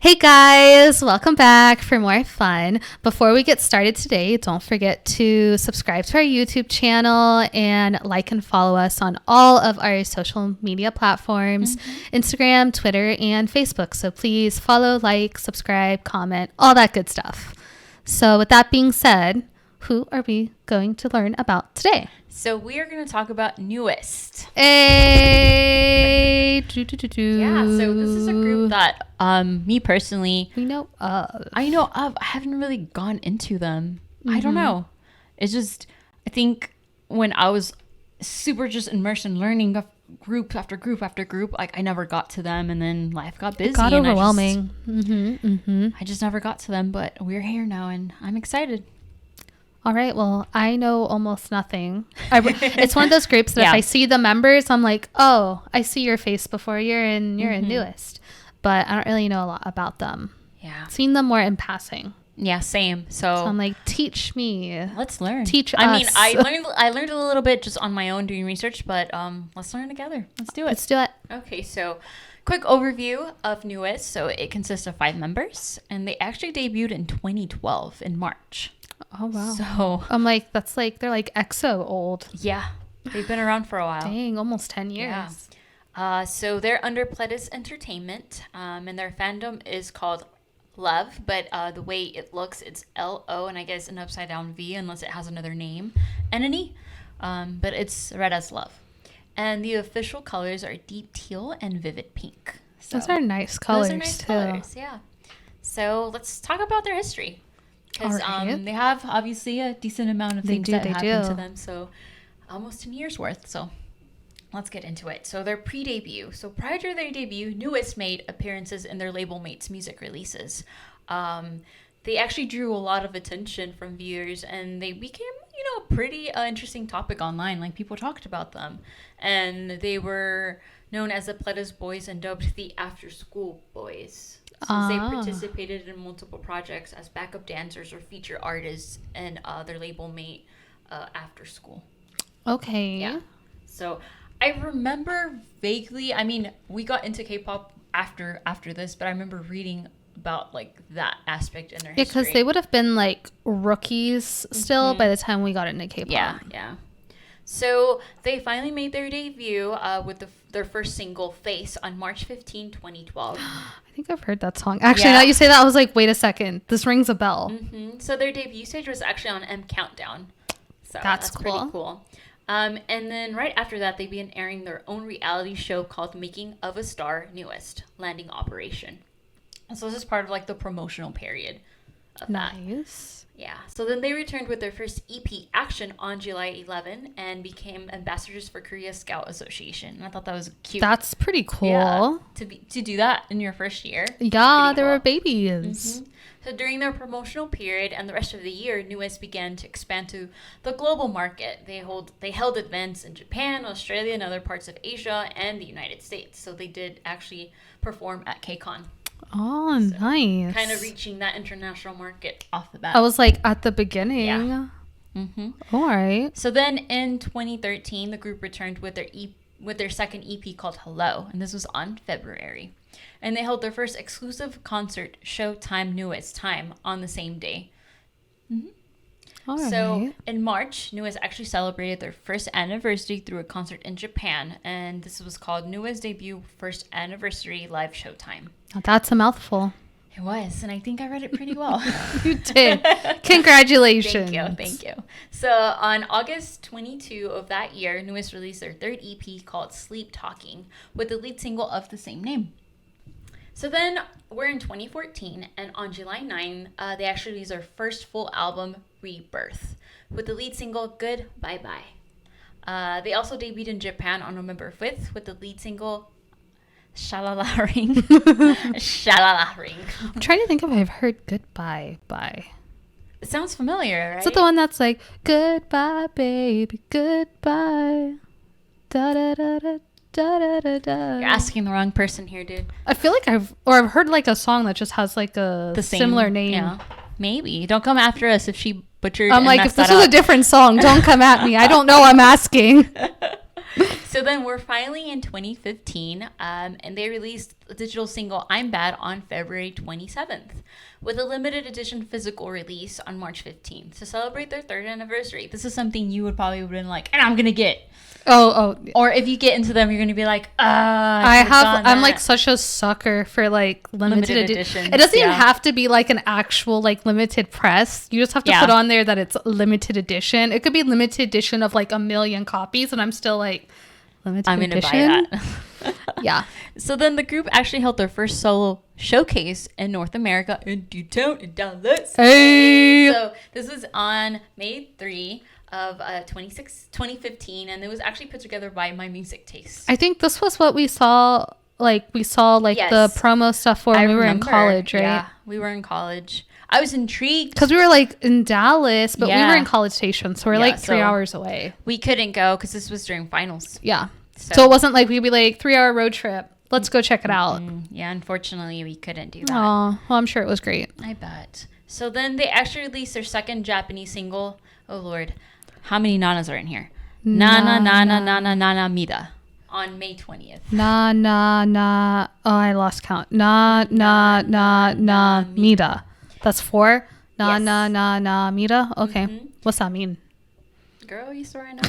Hey guys, welcome back for more fun. Before we get started today, don't forget to subscribe to our YouTube channel and like and follow us on all of our social media platforms, Instagram, Twitter, and Facebook. So please follow, like, subscribe, comment, all that good stuff. So with that being said, who are we going to learn about today? So we are going to talk about Newest. Hey. Yeah, so this is a group that me personally we know of. I haven't really gone into them. I don't know. It's just, I think when I was super just immersed in learning of group after group after group, like I never got to them, and then life got busy. It got overwhelming. I just never got to them, but we're here now and I'm excited. All right. Well, I know almost nothing. It's one of those groups that if I see the members, I'm like, oh, I see your face before you're in Newest. But I don't really know a lot about them. Yeah. I've seen them more in passing. Yeah, same. So I'm like, teach me. Let's learn. Teach us. I mean, I learned a little bit just on my own doing research, but let's learn together. Let's do it. Let's do it. Okay, so quick overview of Newest. So it consists of 5 members, and they actually debuted in 2012 in March. Oh, wow. So I'm like, they're like EXO old. Yeah, they've been around for a while. Dang, almost 10 years. Yeah. So they're under Pledis Entertainment, and their fandom is called Love, but the way it looks, it's L-O, and I guess an upside down V, unless it has another name, Entity, but it's read as Love. And the official colors are deep teal and vivid pink. So those are nice colors, colors, yeah. So let's talk about their history. Because they have obviously a decent amount of things that happened to them. So almost 10 years worth. So let's get into it. So their pre-debut. So prior to their debut, Newest made appearances in their label mates' music releases. They actually drew a lot of attention from viewers, and they became, a pretty interesting topic online. Like, people talked about them. And they were known as the Pledis Boys and dubbed the After School Boys. Since they participated in multiple projects as backup dancers or feature artists in their label mate After School. Okay. Yeah. So I remember vaguely, I mean, we got into K-pop after this, but I remember reading about like that aspect in their history. Yeah, because they would have been like rookies still by the time we got into K-pop. Yeah. So they finally made their debut with their first single, Face, on March 15, 2012. I think I've heard that song. Actually, now you say that, I was like, wait a second. This rings a bell. So their debut stage was actually on M Countdown. So that's cool. Pretty cool. And then right after that, they began airing their own reality show called Making of a Star, Newest, Landing Operation. So this is part of like the promotional period of that. Nice. Yeah. So then they returned with their first EP, Action, on July 11 and became ambassadors for Korea Scout Association. And I thought that was cute. That's pretty cool. Yeah, to do that in your first year. Yeah, they were babies. So during their promotional period and the rest of the year, Newest began to expand to the global market. They held events in Japan, Australia, and other parts of Asia and the United States. So they did actually perform at KCON. Oh, so nice. Kind of reaching that international market off the bat. I was like at the beginning. Yeah. All right. So then in 2013, the group returned with their second EP called Hello, and this was on February. And they held their first exclusive concert, Showtime Newest Time, on the same day. All right. So in March, Newest actually celebrated their first anniversary through a concert in Japan, and this was called Newest Debut First Anniversary Live Showtime. Now that's a mouthful. It was, and I think I read it pretty well. You did. Congratulations. Thank you. So on August 22 of that year, Newest released their third EP called Sleep Talking, with the lead single of the same name. So then we're in 2014, and on July 9, they actually released their first full album, Rebirth, with the lead single Good Bye Bye. They also debuted in Japan on November 5th with the lead single Shalala Ring. Shalala Ring. I'm trying to think if I've heard Goodbye Bye. It sounds familiar, right? Is that the one that's like, goodbye, baby, goodbye, da da da da da da da da. You're asking the wrong person here, dude. I feel like I've heard like a song that just has like the similar name. Yeah, maybe. Don't come after us if she butchered. I'm like, if this was a different song, don't come at me. I don't know. I'm asking. So then we're finally in 2015, and they released digital single I'm Bad on February 27th, with a limited edition physical release on March 15th to celebrate their 3rd anniversary. This is something you would probably have been like, and I'm gonna get. Or if you get into them, you're gonna be like, I'm like such a sucker for like limited edition. It doesn't even have to be like an actual like limited press. You just have to put on there that it's limited edition. It could be limited edition of like 1 million copies, and I'm still like, limited I'm edition. Gonna buy that. Yeah. So then the group actually held their first solo showcase in North America in D-Town in Dallas. Hey. So this was on May 3 of 2015, and it was actually put together by My Music Taste. I think this was what we saw. Like the promo stuff for when we were in college, right? Yeah, we were in college. I was intrigued because we were like in Dallas, but we were in College Station, so we're like 3 hours away. We couldn't go because this was during finals. Yeah, so it wasn't like we'd be like 3-hour road trip. Let's go check it out. Yeah, unfortunately, we couldn't do that. Oh, well, I'm sure it was great. I bet. So then they actually released their second Japanese single. Oh Lord, how many nanas are in here? Nana nana nana nana mida. On May 20th. Na na na. Oh, I lost count. Na na na na mida. That's 4. Na na na na mida. Okay. What's that mean? Girl, you swear I know.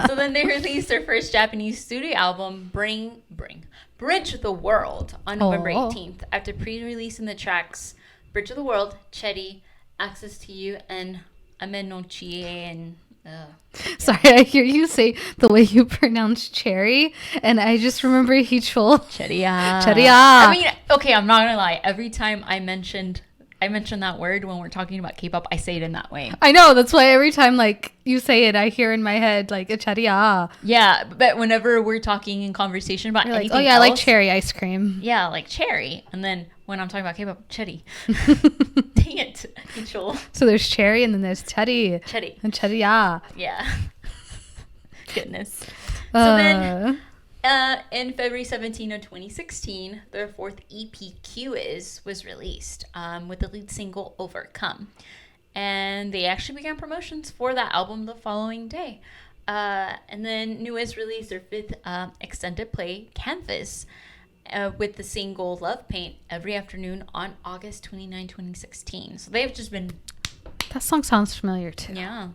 So then they released their first Japanese studio album, Bridge the World, on November 18th after pre-releasing the tracks Bridge of the World, Cherry, Access to You, and Ame no Chie, and sorry, I hear you say the way you pronounce cherry, and I just remember Hichul. Cherry. I mean, okay, I'm not gonna lie. Every time I mention that word when we're talking about K-pop, I say it in that way. I know, that's why every time like you say it, I hear in my head like a cherry. Yeah, but whenever we're talking in conversation about anything else, I like cherry ice cream. Yeah, like cherry, and then when I'm talking about K-pop, cherry. Dang it, Hichul. So there's cherry, and then there's cherry. And cherry. Yeah. Goodness. So then, in February 17 of 2016, their 4th EP, Q was released with the lead single Overcome. And they actually began promotions for that album the following day. And then NU'EST released their 5th extended play, Canvas, with the single Love Paint every afternoon on August 29, 2016. So they've just been... That song sounds familiar too. Yeah.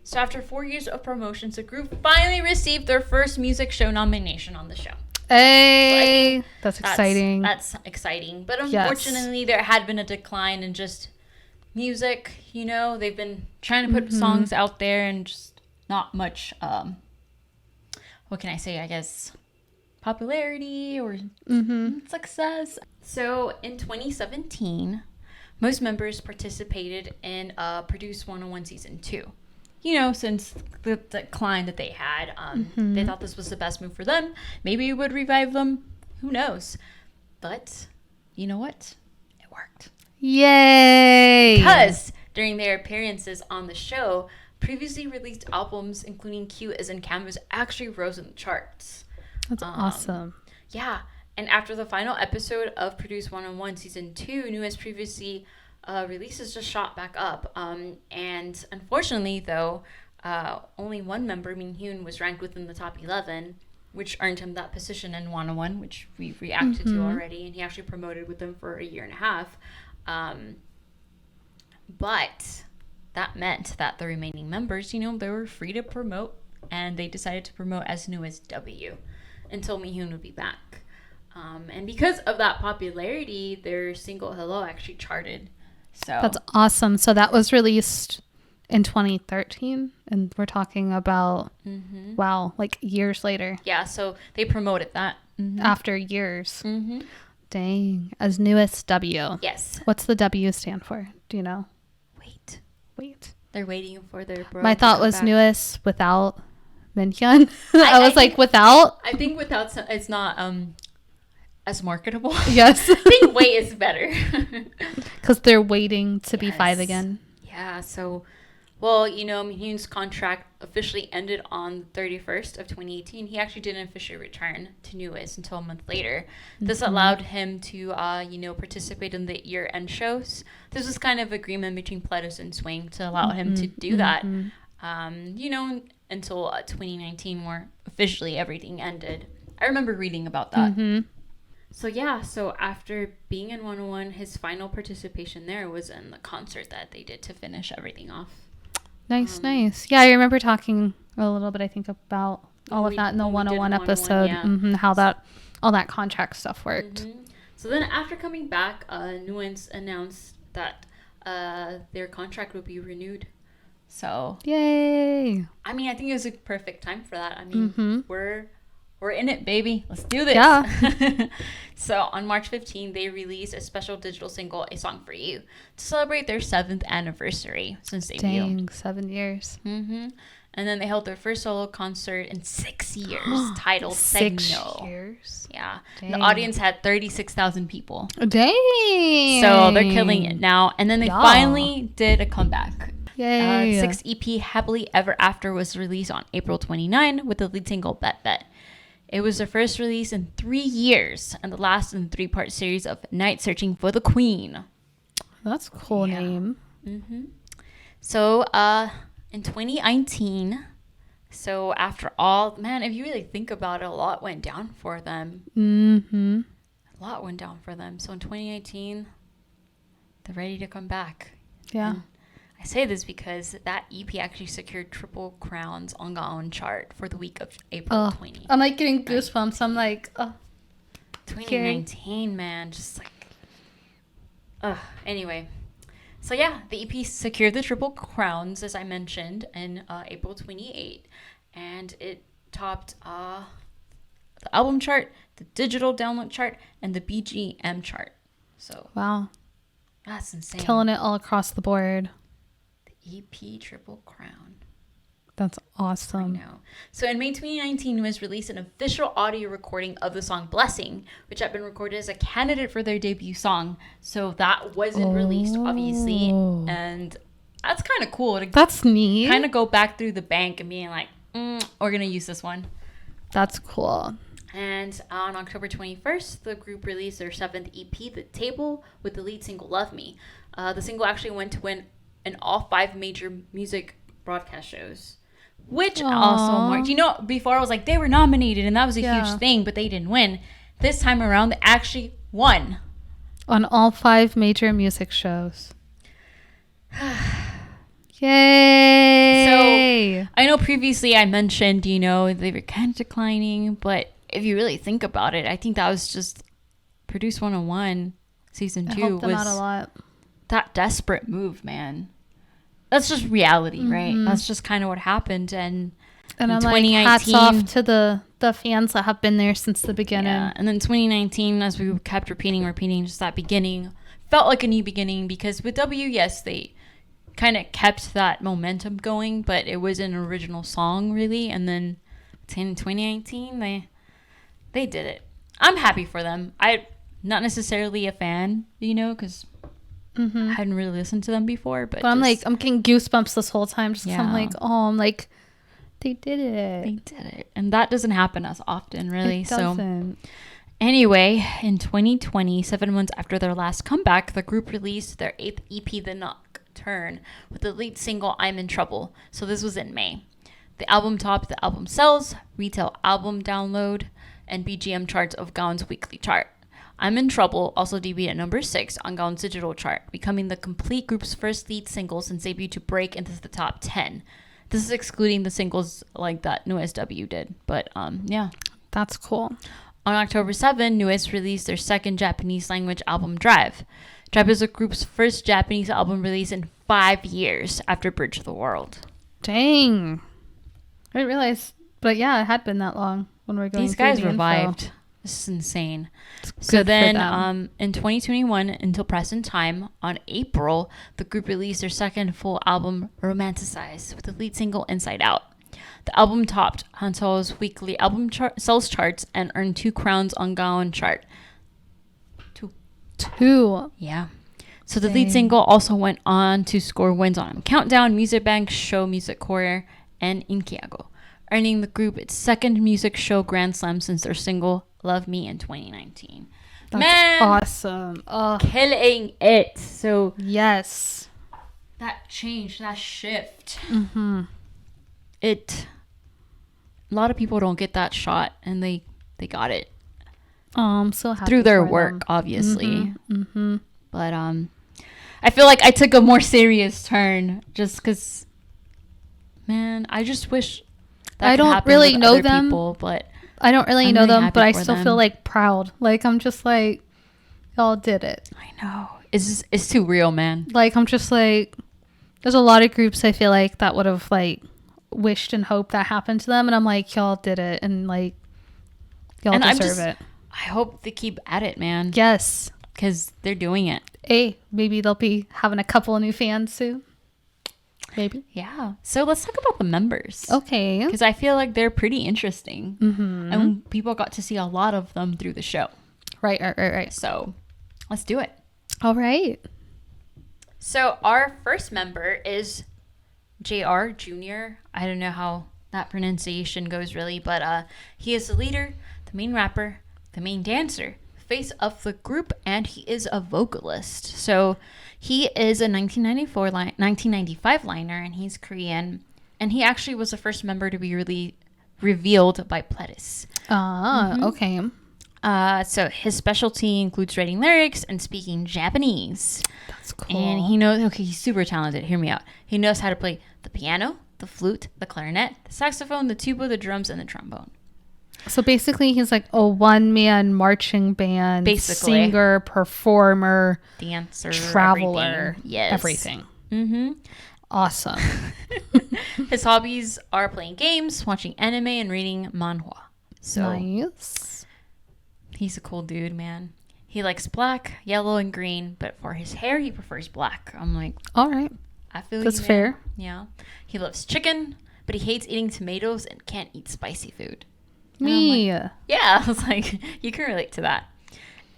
So after 4 years of promotions, the group finally received their first music show nomination on the show. Hey, so that's exciting. That's exciting. But unfortunately, there had been a decline in just music. You know, they've been trying to put songs out there and just not much, what can I say, I guess, popularity or success. So in 2017, most members participated in Produce 101 Season 2. You know, since the decline that they had, they thought this was the best move for them. Maybe it would revive them. Who knows? But you know what? It worked. Yay! Because during their appearances on the show, previously released albums, including Q as in Canvas, actually rose in the charts. That's awesome. Yeah. And after the final episode of Produce 101 Season 2, NU'EST previously releases just shot back up. And unfortunately, though, only one member, Minhyun, was ranked within the top 11, which earned him that position in 101, which we reacted to already. And he actually promoted with them for 1.5 years. But that meant that the remaining members, you know, they were free to promote. And they decided to promote as NU'EST W until Minhyun would be back. And because of that popularity, their single Hello actually charted. So that's awesome. So that was released in 2013, and we're talking about wow, like years later. Yeah, so they promoted that after years. Dang, as NU'EST W. Yes. What's the W stand for? Do you know? Wait. They're waiting for their bro. My thought was NU'EST without Minhyun. I was like, without. I think without it's not as marketable. Yes. I think wait is better. Because they're waiting to be 5 again. Yeah, so, well, you know, Minhyun's contract officially ended on the 31st of 2018. He actually didn't officially return to NU'EST until a month later. This allowed him to, you know, participate in the year-end shows. This was kind of agreement between Pledis and Swing to allow him to do that, you know, until 2019 where officially everything ended. I remember reading about that. So after being in 101, his final participation there was in the concert that they did to finish everything off. Nice. Yeah, I remember talking a little bit, I think, about all of that in the 101 episode. Yeah. How all that contract stuff worked. So then after coming back, Nuance announced that their contract would be renewed. So yay! I mean, I think it was a perfect time for that. I mean, we're in it, baby. Let's do this. Yeah. So on March 15, they released a special digital single, "A Song for You," to celebrate their 7th anniversary since debut. Dang, 7 years. And then they held their first solo concert in 6 years, titled 6 Signal. years. Yeah. The audience had 36,000 people. Dang. So they're killing it now. And then they finally did a comeback. Yay. 6th EP, Happily Ever After, was released on April 29 with the lead single, Bet Bet. It was their first release in 3 years and the last in the 3-part series of Night Searching for the Queen. That's a cool name. So, in 2019, so after all, man, if you really think about it, a lot went down for them. A lot went down for them. So in 2019, they're ready to come back. Yeah. And I say this because that EP actually secured triple crowns on Gaon chart for the week of April 20. I'm like getting goosebumps. I'm like, 2019, man, just like, anyway. So yeah, the EP secured the triple crowns, as I mentioned, in April 28, and it topped the album chart, the digital download chart, and the BGM chart. So wow, that's insane. Killing it all across the board. EP Triple Crown. That's awesome. I know. So in May 2019 was released an official audio recording of the song Blessing, which had been recorded as a candidate for their debut song. So that wasn't released, obviously. And that's kind of cool. That's neat. Kind of go back through the bank and being like, we're going to use this one. That's cool. And on October 21st, the group released their 7th EP, The Table, with the lead single Love Me. The single actually went to win in all 5 major music broadcast shows, which also marked, before I was like, they were nominated and that was a huge thing, but they didn't win. This time around, they actually won. On all 5 major music shows. Yay! So, I know previously I mentioned, they were kind of declining, but if you really think about it, I think that was just Produce 101 season 2 helped them out a lot. That desperate move, man. That's just reality, right? That's just kind of what happened. And I'm like, hats off to the fans that have been there since the beginning. Yeah. And then 2019, as we kept repeating, just that beginning felt like a new beginning, because with W, yes, they kind of kept that momentum going, but it was an original song, really. And then in 2019, they did it. I'm happy for them. I'm not necessarily a fan, because I hadn't really listened to them before, but I'm getting goosebumps this whole time. Just I'm like, they did it. They did it, and that doesn't happen as often, really. It doesn't. So, anyway, in 2020, 7 months after their last comeback, the group released their 8th EP, The Nocturne, with the lead single "I'm in Trouble." So this was in May. The album topped the album sales, retail album download, and BGM charts of Gaon's weekly chart. I'm in Trouble also debuted at number 6 on Gaon's digital chart, becoming the complete group's first lead single since debut to break into the top 10. This is excluding the singles like that Nuance W did, but yeah. That's cool. On October 7, Nuance released their 2nd Japanese language album, Drive. Drive is the group's first Japanese album release in 5 years after Bridge of the World. Dang. I didn't realize, but yeah, it had been that long when we were going. These guys revived. Info. This is insane. So then in 2021, until present time, on April, the group released their 2nd full album, Romanticize, with the lead single Inside Out. The album topped Hanseo's weekly album sales charts and earned 2 crowns on Gaon chart. 2. Yeah. So the lead single also went on to score wins on Countdown, Music Bank, Show Music Core, and Inkiago, earning the group its 2nd music show Grand Slam since their single Love Me in 2019. That's awesome. Killing it. So yes, that change, that shift. It. A lot of people don't get that shot, and they got it. Oh, I'm so happy through their for work, them. obviously. But I feel like I took a more serious turn just because, man, I just wish that I could don't happen really with know other them. people, but I don't really I'm know really them, happy but I for still them. feel like proud. Like I'm just like, y'all did it. I know. It's too real, man. Like I'm just like, there's a lot of groups I feel like that would have like wished and hoped that happened to them, and I'm like, y'all did it, and like y'all deserve it. I hope they keep at it, man. Yes, because they're doing it. Hey, maybe they'll be having a couple of new fans soon. Maybe. Yeah. So let's talk about the members. Okay. Because I feel like they're pretty interesting. And people got to see a lot of them through the show. Right. So let's do it. All right. So our first member is JR Jr. I don't know how that pronunciation goes really, but he is the leader, the main rapper, the main dancer, face of the group, and he is a vocalist. So he is a 1995 liner, and he's Korean, and he actually was the first member to be really revealed by Pledis. Okay. So his specialty includes writing lyrics and speaking Japanese. That's cool. And he knows, okay, he's super talented. Hear me out. He knows how to play the piano, the flute, the clarinet, the saxophone, the tuba, the drums, and the trombone. So basically, he's like a one-man marching band, singer, performer, dancer, traveler, everything. Yes. Everything. Awesome. His hobbies are playing games, watching anime, and reading manhwa. So nice. He's a cool dude, man. He likes black, yellow, and green, but for his hair, he prefers black. I'm like, all right. I feel that's fair. Yeah. He loves chicken, but he hates eating tomatoes and can't eat spicy food. Me. Like, yeah, I was like, you can relate to that.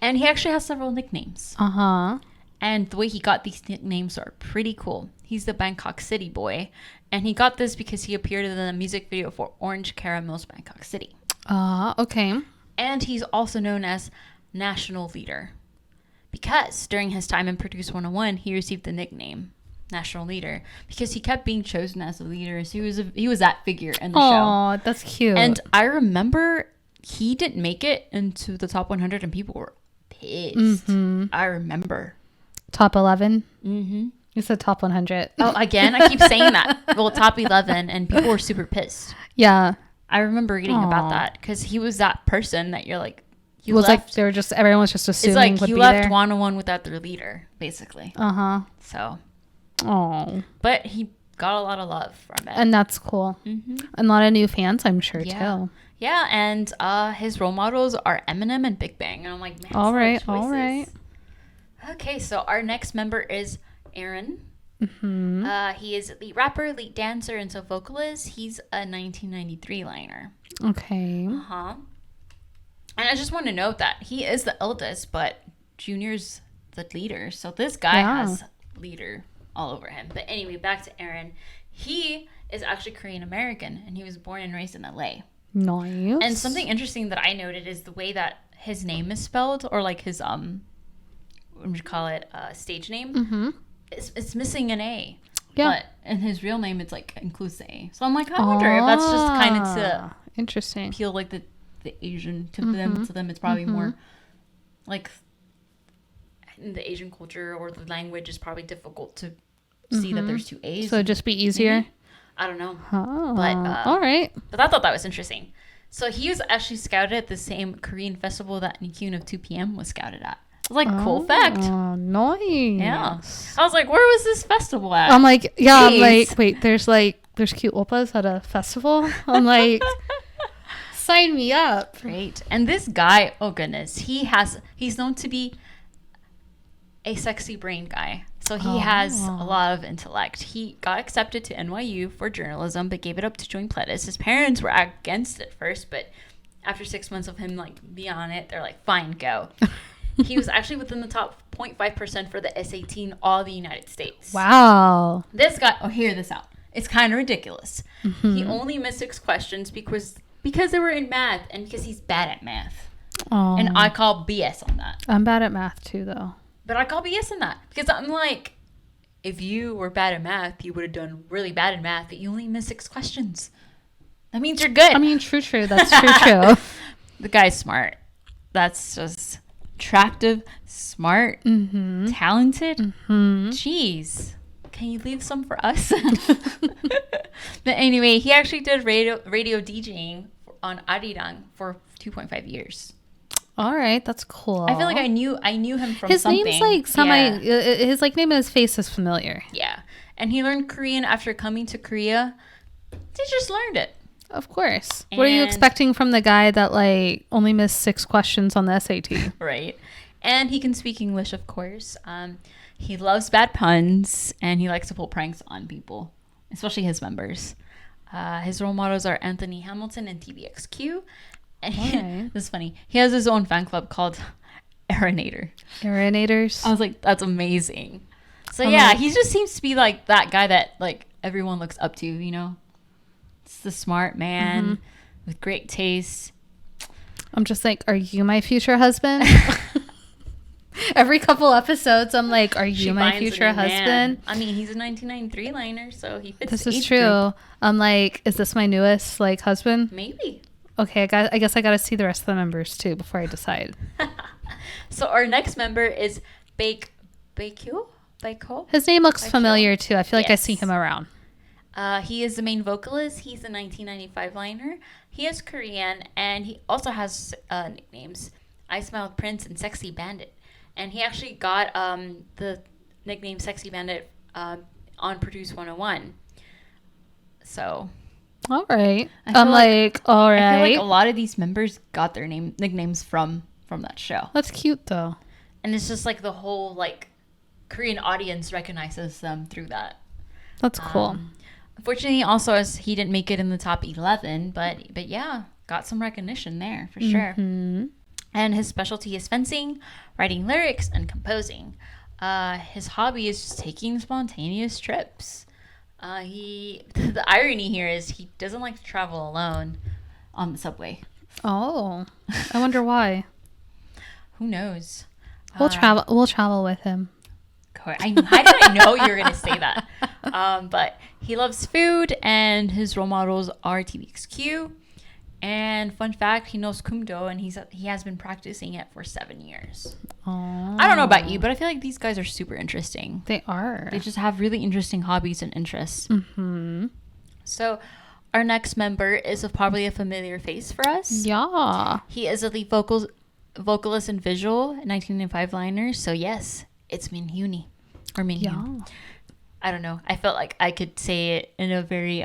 And he actually has several nicknames. And the way he got these nicknames are pretty cool. He's the Bangkok City boy, and he got this because he appeared in the music video for Orange Caramel's Bangkok City. Okay. And he's also known as National Leader because during his time in Produce 101, he received the nickname National Leader because he kept being chosen as a leader. So he was that figure in the show. Oh, that's cute. And I remember he didn't make it into the top 100 and people were pissed. I remember. Top 11? You said top 100. Oh, again? I keep saying that. Well, top 11 and people were super pissed. Yeah. I remember reading about that because he was that person that you're like, it was like they were just, everyone was just assuming it's like would you be left there. 101 without their leader, basically. So. Oh. But he got a lot of love from it. And that's cool. And a lot of new fans, I'm sure, too. Yeah, and his role models are Eminem and Big Bang. And I'm like, man, all right. Okay, so our next member is Aaron. He is lead rapper, lead dancer, and so vocalist. He's a 1993 liner. Okay. And I just want to note that he is the eldest, but Junior's the leader. So this guy has leader all over him. But anyway, back to Aaron. He is actually Korean American, and he was born and raised in LA. Nice. And something interesting that I noted is the way that his name is spelled, or like his what would you call it, stage name. It's missing an A. Yeah. But in his real name, it's like includes the A. So I'm like, I wonder if that's just kind of to interesting appeal like the Asian to them. To them, it's probably more like in the Asian culture or the language is probably difficult to see that there's two A's. So it'd just be easier. Maybe? I don't know. But all right. But I thought that was interesting. So he was actually scouted at the same Korean festival that Nikyun of 2 PM was scouted at. I was like, cool fact. Oh, nice. Yeah. I was like, where was this festival at? I'm like, yeah, I'm like, wait, there's cute oppas at a festival? I'm like, sign me up. Great. And this guy, oh goodness, he's known to be a sexy brain guy. So he has a lot of intellect. He got accepted to NYU for journalism, but gave it up to join Pledis. His parents were against it first, but after 6 months of him be on it, they're like, fine, go. He was actually within the top 0.5% for the SAT in all the United States. Wow. This guy, hear this out. It's kind of ridiculous. He only missed 6 questions because they were in math and because he's bad at math. And I call BS on that. I'm bad at math too, though. But I call BS on that because I'm like, if you were bad at math, you would have done really bad in math, but you only missed 6 questions. That means you're good. I mean, true. That's true. The guy's smart. that's just attractive, smart, talented. Jeez. Can you leave some for us? But anyway, he actually did radio DJing on Arirang for 2.5 years. All right, that's cool. I feel like I knew him from his something. His name's like his like name and his face is familiar. Yeah, and he learned Korean after coming to Korea. He just learned it. Of course. And what are you expecting from the guy that like only missed 6 questions on the SAT? Right. And he can speak English, of course. He loves bad puns, and he likes to pull pranks on people, especially his members. His role models are Anthony Hamilton and TVXQ. And this is funny. He has his own fan club called Aeronators. I was like, that's amazing. So yeah, he just seems to be like that guy that like everyone looks up to, you know? It's the smart man with great taste. I'm just like, are you my future husband? Every couple episodes, I'm like, are you my future husband? Man. I mean, he's a 1993 liner, so he fits. This is true. Group. I'm like, is this my newest like husband? Maybe. Okay, I guess I got to see the rest of the members too before I decide. So our next member is Baekho. His name looks familiar too. I feel like I see him around. He is the main vocalist. He's a 1995 liner. He is Korean, and he also has nicknames: I Smiled Prince and Sexy Bandit. And he actually got the nickname Sexy Bandit on Produce 101. So, all right. I'm like, all right. I feel like a lot of these members got their nicknames from that show. That's cute though. And it's just like the whole like Korean audience recognizes them through that. That's cool. Unfortunately, also as he didn't make it in the top 11, but yeah, got some recognition there for sure. And his specialty is fencing, writing lyrics, and composing. His hobby is just taking spontaneous trips. The irony here is he doesn't like to travel alone on the subway. Oh, I wonder why. Who knows? We'll travel with him. How did I know you were going to say that? But he loves food, and his role models are TVXQ. And fun fact, he knows Kumdo, and he has been practicing it for 7 years. Oh. I don't know about you, but I feel like these guys are super interesting. They are. They just have really interesting hobbies and interests. So our next member is probably a familiar face for us. Yeah. He is a lead vocalist and visual 1995 liner. So yes, it's Min Hyuni. Or Min Hyun. Yeah. I don't know. I felt like I could say it in a very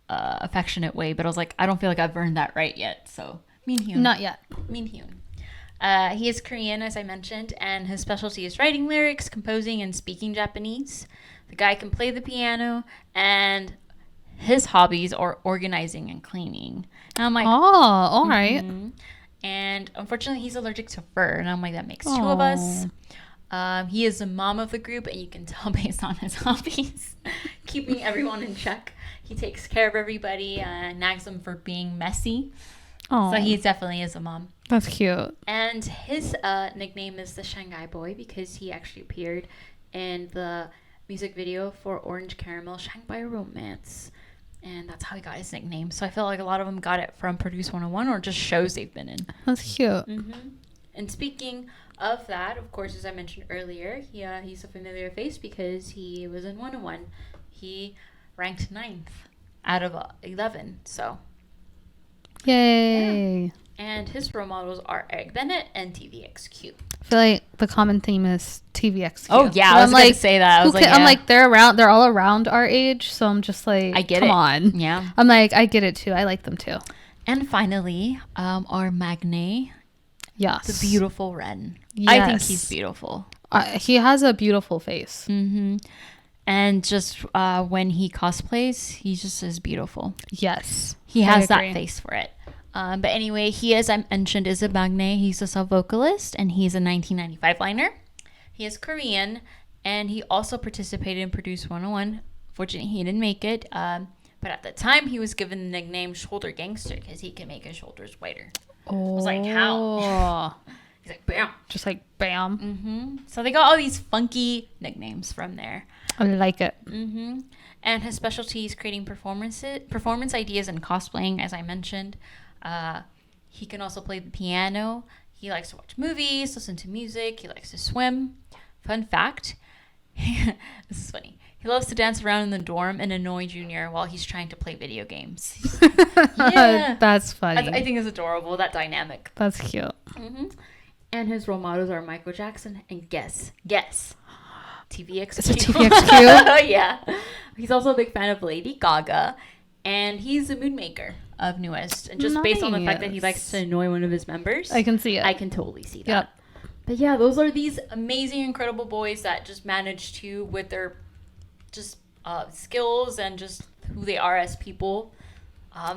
affectionate way, but I was like, I don't feel like I've earned that right yet. So Min Hyun. Not yet. Min Hyun. He is Korean, as I mentioned, and his specialty is writing lyrics, composing, and speaking Japanese. The guy can play the piano, and his hobbies are organizing and cleaning. And I'm like, oh, all right. And unfortunately, he's allergic to fur, and I'm like, that makes 2 of us. He is the mom of the group, and you can tell based on his hobbies, keeping everyone in check. He takes care of everybody and nags them for being messy. Oh, so he definitely is a mom. That's cute. And his nickname is the Shanghai Boy because he actually appeared in the music video for Orange Caramel Shanghai Romance. And that's how he got his nickname. So I feel like a lot of them got it from Produce 101 or just shows they've been in. That's cute. And speaking of that, of course, as I mentioned earlier, he's a familiar face because he was in 101. He ranked 9th out of 11. So, yay! Yeah. And his role models are Eric Bennett and TVXQ. I feel like the common theme is TVXQ. Oh yeah, I was going to say that. I'm like they're all around our age, so I'm just like, I get come it. on. Yeah, I'm like, I get it too. I like them too. And finally, our Magne. Yes, the beautiful Ren. Yes. I think he's beautiful. He has a beautiful face. And just when he cosplays, he just is beautiful. Yes. He has that face for it. But anyway, he, as I mentioned, is a Magne. He's a sub-vocalist, and he's a 1995 liner. He is Korean, and he also participated in Produce 101. Fortunately, he didn't make it. But at the time, he was given the nickname Shoulder Gangster because he can make his shoulders wider. Oh. I was like, how? He's like, bam. Just like, bam. So they got all these funky nicknames from there. I like it. And his specialty is creating performance ideas and cosplaying, as I mentioned. He can also play the piano. He likes to watch movies, listen to music. He likes to swim. Fun fact, this is funny. He loves to dance around in the dorm and annoy Junior while he's trying to play video games. Yeah. That's funny. I think it's adorable, that dynamic. That's cute. Mm-hmm. And his role models are Michael Jackson and guess. TVXQ. Is it TVXQ? Yeah. He's also a big fan of Lady Gaga. And he's a mood maker of Newest. And just based on the fact that he likes to annoy one of his members. I can see it. I can totally see that. Yep. But yeah, those are these amazing, incredible boys that just manage to, with their just skills and just who they are as people,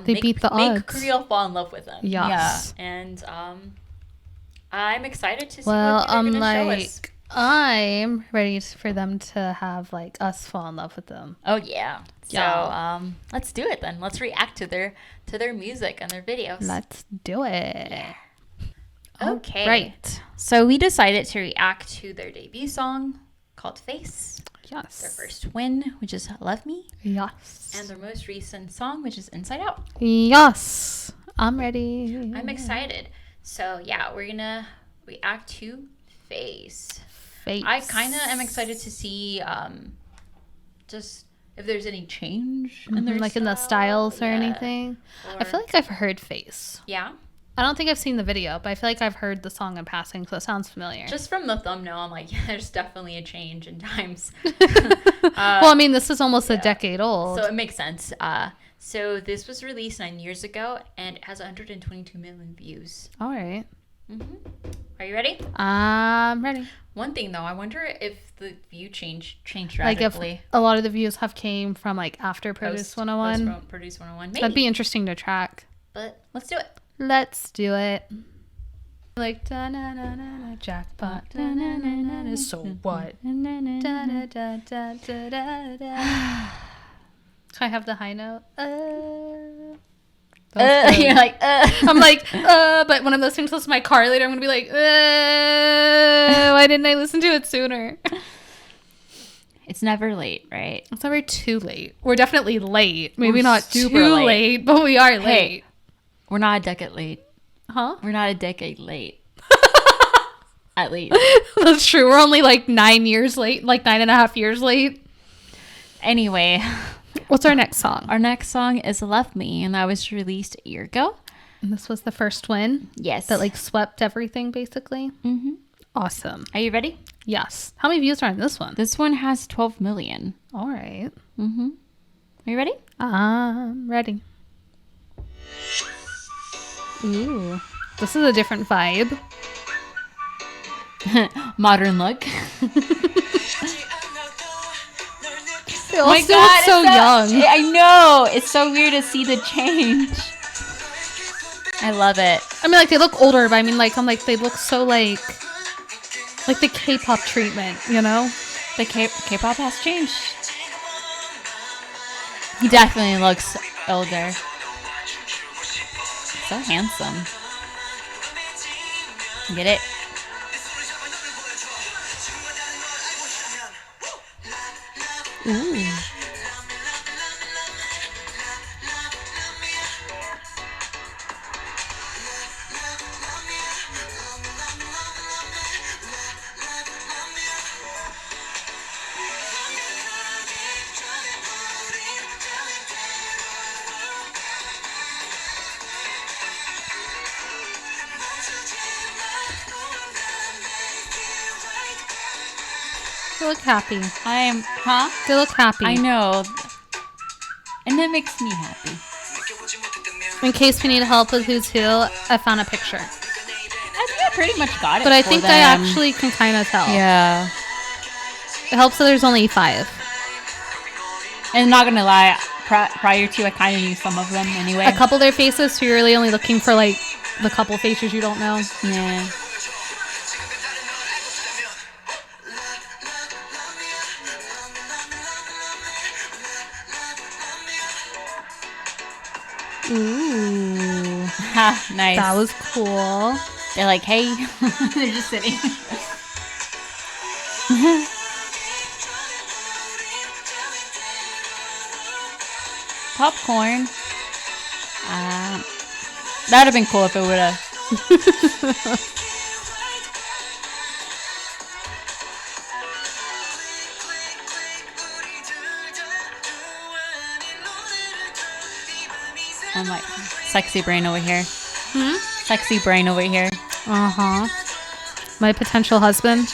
they beat the odds. Make Korea fall in love with them. Yes. Yeah. And I'm excited to see what they're going to show us. I'm ready for them to have like us fall in love with them. Oh yeah. So let's do it then. Let's react to their music and their videos. Let's do it. Yeah. Okay. Right. So we decided to react to their debut song called Face. Yes. Their first win, which is Love Me. Yes. And their most recent song, which is Inside Out. Yes. I'm ready. I'm excited. So yeah, we're gonna react to Face. I kind of am excited to see just if there's any change in their like style. in the styles or anything. I feel like I've heard Face. Yeah. I don't think I've seen the video, but I feel like I've heard the song in passing, so it sounds familiar. Just from the thumbnail, I'm like, yeah, there's definitely a change in times. Well, I mean, this is almost a decade old. So it makes sense. So this was released 9 years ago, and it has 122 million views. All right. Mm-hmm. Are you ready? I'm ready. One thing, though, I wonder if the view changed drastically. Like if a lot of the views have came from like after Produce 101. Post Produce 101. Maybe. That'd be interesting to track. But let's do it. Let's do it. Like da na na na na jackpot. Da na na na na. So what? Da da da da da da da. Can I have the high note? You're like, I'm like, but when I'm listening to this in my car later, I'm gonna be like, why didn't I listen to it sooner? It's never late, right? It's never too late. We're definitely late. Maybe not too super late, but we are late. We're not a decade late. Huh? We're not a decade late. At least. That's true. We're only like 9 years late, like 9.5 years late. Anyway. What's our next song? Our next song is Love Me, and that was released a year ago. And this was the first win? Yes. That like swept everything, basically? Mm-hmm. Awesome. Are you ready? Yes. How many views are on this one? This one has 12 million. All right. Mm-hmm. Are you ready? I'm ready. Ooh. This is a different vibe. Modern look. They all still look so young. I know. It's so weird to see the change. I love it. I mean, like, they look older, but I mean, like, they look so, like the K-pop treatment, you know? The K-pop has changed. He definitely looks older. So handsome. Get it? Ooh. They look happy. Huh? They look happy. I know. And that makes me happy. In case we need help with who's who, I found a picture. I think I pretty much got it. But I think I actually can kind of tell. Yeah. It helps that there's only 5. And not gonna lie, prior to I kind of knew some of them anyway. A couple of their faces, so you're really only looking for like the couple faces you don't know. Yeah. Ooh. Ha, nice. That was cool. They're like, hey. They're just sitting. Popcorn. That'd have been cool if it would have. I'm like, sexy brain over here. Sexy brain over here. Uh-huh. My potential husband.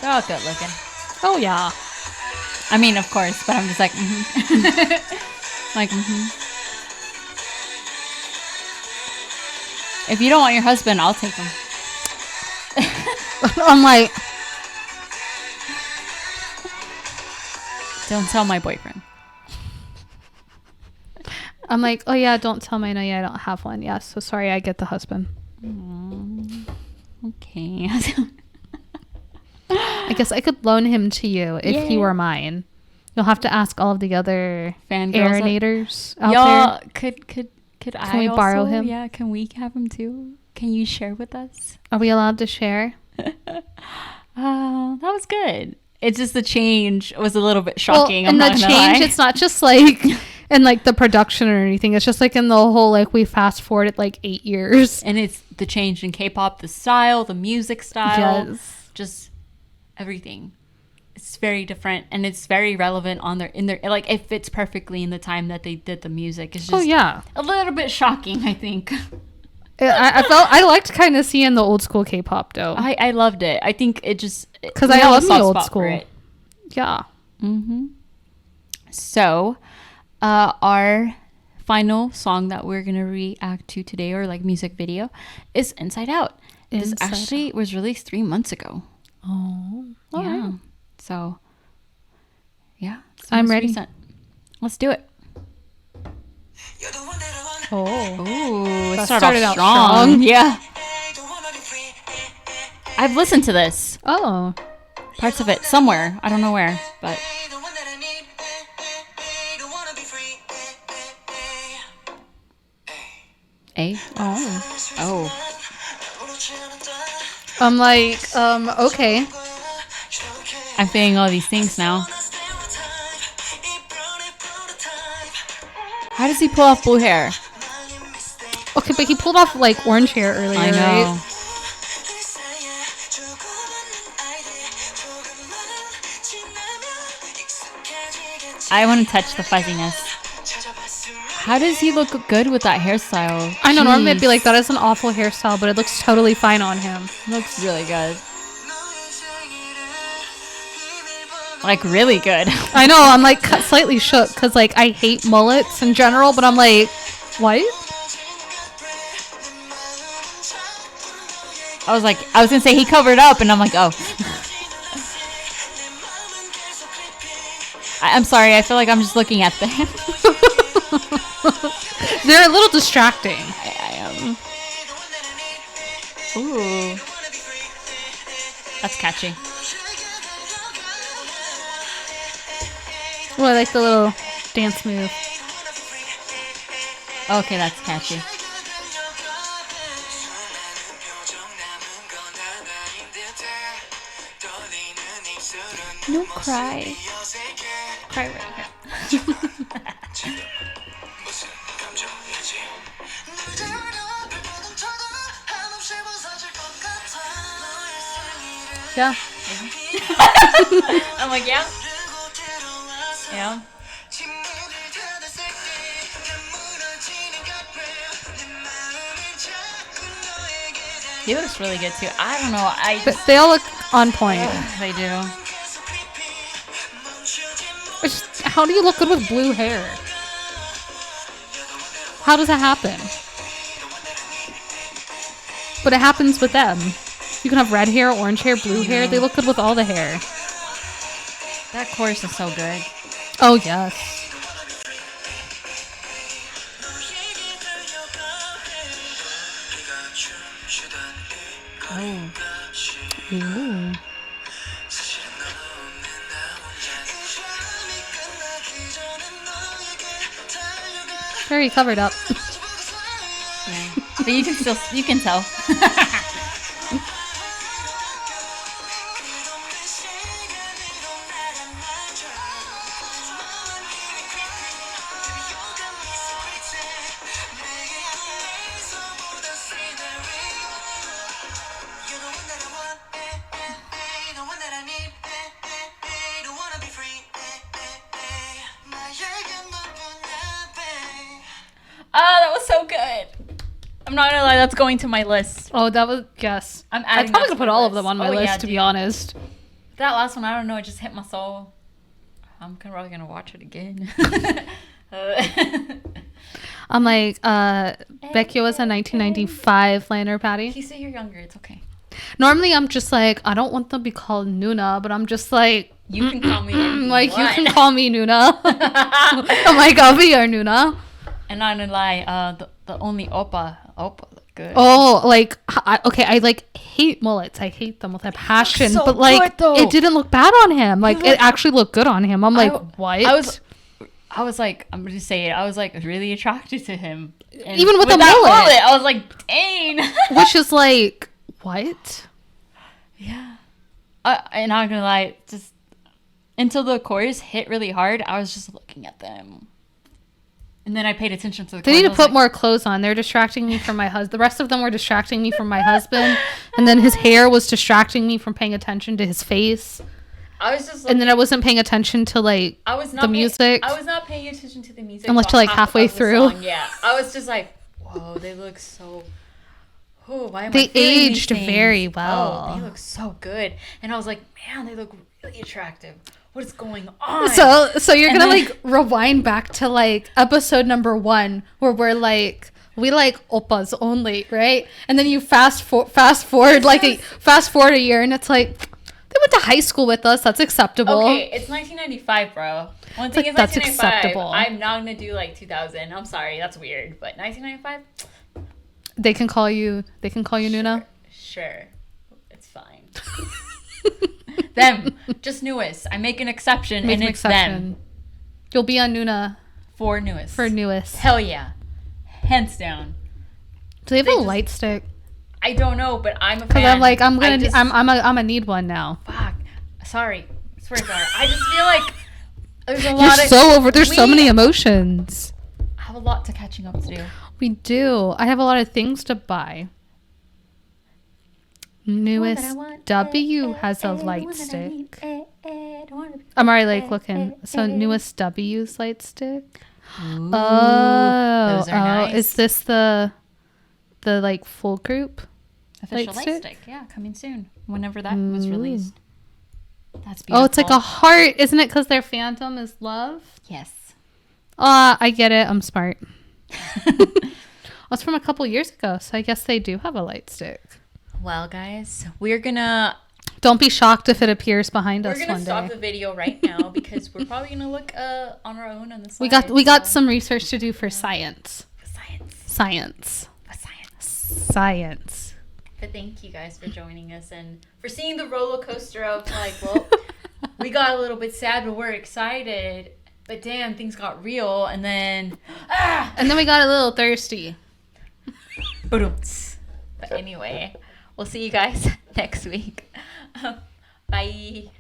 They're all good looking. Oh, yeah. I mean, of course, but I'm just like, like, If you don't want your husband, I'll take him. I'm like, don't tell my boyfriend. I'm like, oh yeah, don't tell me. No, yeah, I don't have one. Yeah, so sorry, I get the husband. Okay. I guess I could loan him to you if he were mine. You'll have to ask all of the other Aeronators out y'all, there. Could Can we borrow him? Yeah, can we have him too? Can you share with us? Are we allowed to share? That was good. It's just the change was a little bit shocking. Well, and the change, it's not just like in like the production or anything. It's just like in the whole, like we fast forwarded like 8 years. And it's the change in K-pop, the style, the music style, just everything. It's very different and it's very relevant in their like it fits perfectly in the time that they did the music. It's just a little bit shocking, I think. I liked kind of seeing the old school K-pop though. I loved it. I think it just because I love the old school. Yeah. So, our final song that we're gonna react to today, or like music video, is "Inside Out." This actually was released 3 months ago. Oh, yeah. Right. So, yeah, I'm ready. Recent. Let's do it. Oh, it started out strong. Yeah. I've listened to this. Oh. Parts of it somewhere. I don't know where, but. A? Oh. I'm like, okay. I'm feeling all these things now. How does he pull off blue hair? Okay, but he pulled off like orange hair earlier, I know. right? I want to touch the fuzziness. How does he look good with that hairstyle? I know, normally I'd be like, that is an awful hairstyle, but it looks totally fine on him. Looks really good. Like, really good. I know, I'm like slightly shook because like I hate mullets in general, but I'm like, what? I was gonna say he covered up, and I'm like, oh. I'm sorry, I feel like I'm just looking at them. They're a little distracting. I am. Ooh. That's catchy. Well, I like the little dance move. Okay, that's catchy. No cry. Cry right here. Yeah. I'm like, yeah. Yeah. He looks really good too. I don't know. But they all look on point. They do. How do you look good with blue hair? How does that happen? But it happens with them. You can have red hair, orange hair, blue hair. They look good with all the hair. That chorus is so good. Oh, yes. Oh. Ooh. very covered up. Yeah. But you can tell. That was so good. I'm not gonna lie, that's going to my list. Oh, that was, yes. I'd probably gonna put all of them on my list, to be honest. That last one, I don't know, it just hit my soul. I'm probably gonna watch it again. I'm like, Becky was a 1995 Lander Patty. You say you're younger, it's okay. Normally, I'm just like, I don't want them to be called Nuna, but I'm just like, you can call me like, you can call me Nuna. I'm like, I'll be your Nuna. And not gonna lie, the only Oppa looked good. Oh, like, I like hate mullets. I hate them with a passion. So but like, good, it didn't look bad on him. Like, it actually looked good on him. I'm like, what? I was like, I'm gonna say it. I was like really attracted to him. And even with the mullet, I was like, dang. Which is like, what? Yeah. And not gonna lie, just until the chorus hit really hard, I was just looking at them. And then I paid attention to the They need to put more clothes on. They're distracting me from my husband. The rest of them were distracting me from my husband. And then his hair was distracting me from paying attention to his face. I was just and then I wasn't paying attention to like the music. I was not paying attention to the music. Unless you're like halfway through. Yeah. I was just like, whoa, they look so... Oh, why am they aged very well. Oh, they look so good. And I was like, man, they look really attractive. What is going on? So you're gonna like rewind back to like episode number 1 where we're like, we like oppas only, right? And then you fast forward a year and it's like, they went to high school with us. That's acceptable. Okay, it's 1995, bro. One thing is 1995. That's acceptable. I'm not gonna do like 2000. I'm sorry, that's weird. But 1995, they can call you Nuna. Sure, it's fine. Them, just newest. I make an exception, and it's them. You'll be on Nuna for newest. Hell yeah, hands down. Do they have a light stick? I don't know, but I'm a fan. Because I'm like, I'm gonna need one now. Fuck. Sorry. Swear to God. I just feel like there's a lot There's so many emotions. I have a lot to catching up to do. We do. I have a lot of things to buy. Newest W has a light stick. I'm already like looking. So newest W's light stick. Ooh, those are nice. Is this the like full group official light stick? Yeah, coming soon. Whenever that was released. That's beautiful. Oh, it's like a heart, isn't it? Because their phantom is love. Yes. I get it. I'm smart. That's from a couple years ago, so I guess they do have a light stick. Well, guys, we're gonna... Don't be shocked if it appeers behind us one day. We're gonna stop the video right now because we're probably gonna look on our own on the side. We got some research to do for science. Science. But thank you guys for joining us and for seeing the roller coaster of like, well, we got a little bit sad, but we're excited. But damn, things got real, and then we got a little thirsty. But anyway, we'll see you guys next week. Bye.